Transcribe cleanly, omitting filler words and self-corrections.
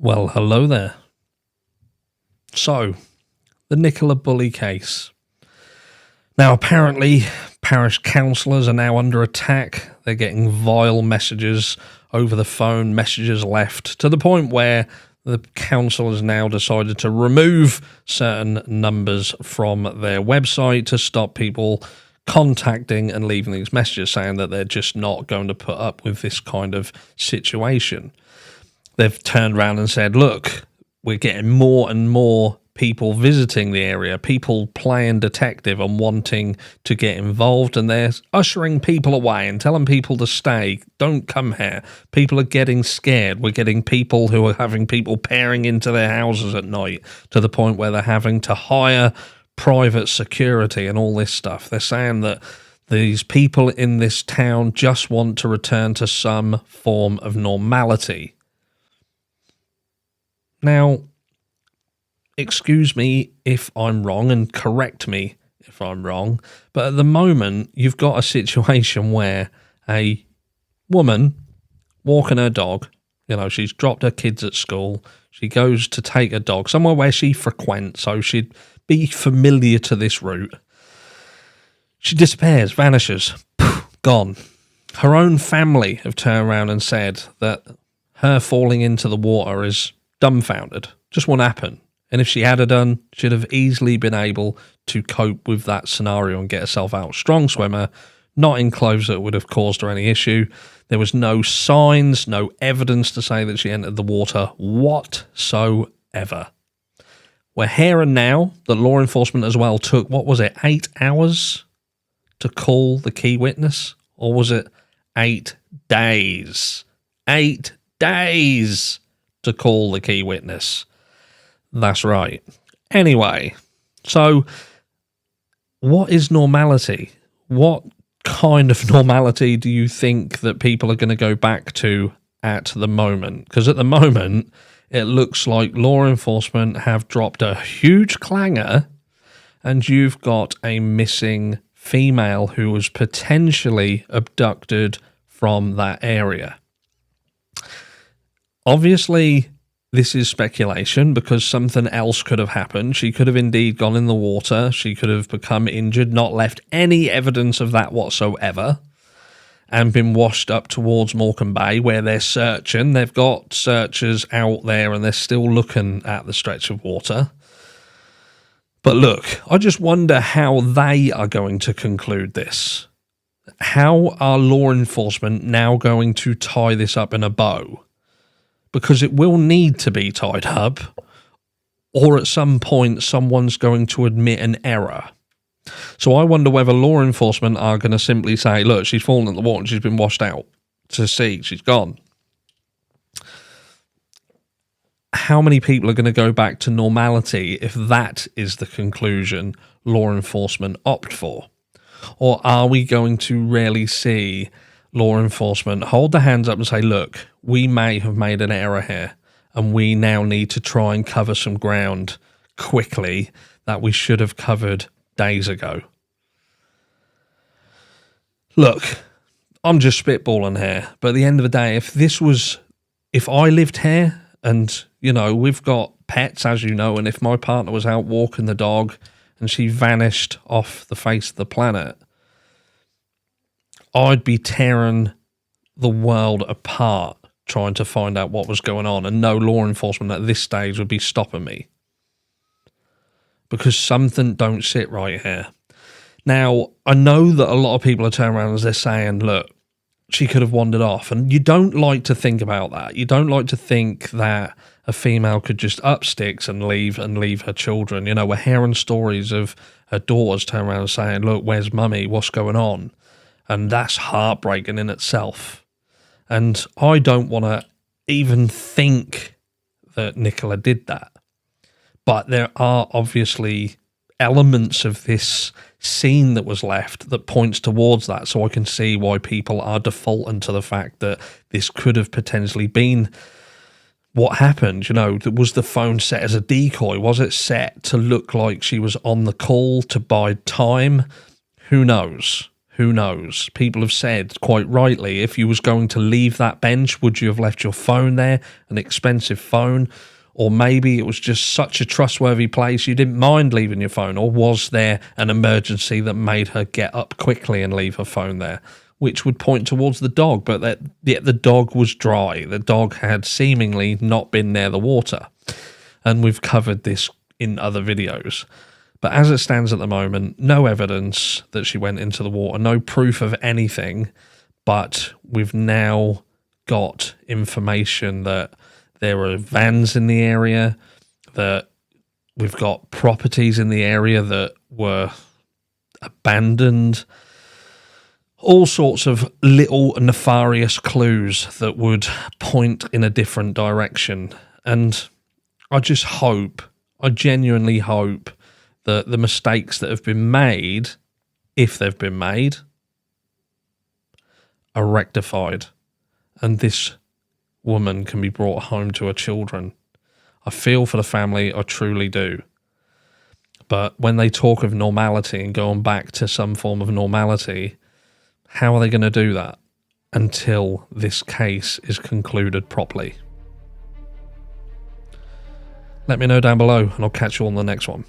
Well, hello there. So, the Nicola Bulley case. Now, apparently, parish councillors are now under attack. They're getting vile messages over the phone, messages left, to the point where the council has now decided to remove certain numbers from their website to stop people contacting and leaving these messages, saying that they're just not going to put up with this kind of situation. They've turned around and said, look, we're getting more and more people visiting the area, people playing detective and wanting to get involved, and they're ushering people away and telling people to stay, don't come here. People are getting scared. We're getting people who are having people peering into their houses at night to the point where they're having to hire private security and all this stuff. They're saying that these people in this town just want to return to some form of normality. Now, excuse me if I'm wrong and correct me if I'm wrong, but at the moment you've got a situation where a woman walking her dog, she's dropped her kids at school, she goes to take a dog somewhere where she frequents, so she'd be familiar to this route. She disappears, vanishes, gone. Her own family have turned around and said that her falling into the water is dumbfounded, just won't happen. And if she had done, she'd have easily been able to cope with that scenario and get herself out. Strong swimmer, not in clothes that would have caused her any issue. There was no signs, no evidence to say that she entered the water whatsoever. We're here and now that law enforcement as well took, 8 hours to call the key witness? Or was it 8 days? 8 days to call the key witness. That's right. Anyway, so what is normality? What kind of normality do you think that people are going to go back to at the moment? Because at the moment, it looks like law enforcement have dropped a huge clanger and you've got a missing female who was potentially abducted from that area. Obviously, this is speculation because something else could have happened. She could have indeed gone in the water. She could have become injured, not left any evidence of that whatsoever, and been washed up towards Morecambe Bay where they're searching. They've got searchers out there and they're still looking at the stretch of water. But look, I just wonder how they are going to conclude this. How are law enforcement now going to tie this up in a bow? Because it will need to be tied up, or at some point someone's going to admit an error. So I wonder whether law enforcement are going to simply say, look, she's fallen in the water and she's been washed out to sea, she's gone. How many people are going to go back to normality if that is the conclusion law enforcement opt for? Or are we going to really see law enforcement hold their hands up and say, look, we may have made an error here and we now need to try and cover some ground quickly that we should have covered days ago? Look, I'm just spitballing here, but at the end of the day, if I lived here and, we've got pets, as you know, and if my partner was out walking the dog and she vanished off the face of the planet, I'd be tearing the world apart trying to find out what was going on, and no law enforcement at this stage would be stopping me because something don't sit right here. Now, I know that a lot of people are turning around and they're saying, look, she could have wandered off, and you don't like to think about that. You don't like to think that a female could just up sticks and leave her children. We're hearing stories of her daughters turning around and saying, look, where's mummy? What's going on? And that's heartbreaking in itself. And I don't want to even think that Nicola did that. But there are obviously elements of this scene that was left that points towards that. So I can see why people are defaulting to the fact that this could have potentially been what happened. Was the phone set as a decoy? Was it set to look like she was on the call to buy time? Who knows? Who knows? People have said, quite rightly, if you was going to leave that bench, would you have left your phone there, an expensive phone? Or maybe it was just such a trustworthy place you didn't mind leaving your phone? Or was there an emergency that made her get up quickly and leave her phone there? Which would point towards the dog, but yet the dog was dry. The dog had seemingly not been near the water. And we've covered this in other videos. But as it stands at the moment, no evidence that she went into the water, no proof of anything, but we've now got information that there are vans in the area, that we've got properties in the area that were abandoned, all sorts of little nefarious clues that would point in a different direction. And I just hope, I genuinely hope, that the mistakes that have been made, if they've been made, are rectified, and this woman can be brought home to her children. I feel for the family, I truly do. But when they talk of normality and going back to some form of normality, how are they going to do that until this case is concluded properly? Let me know down below, and I'll catch you on the next one.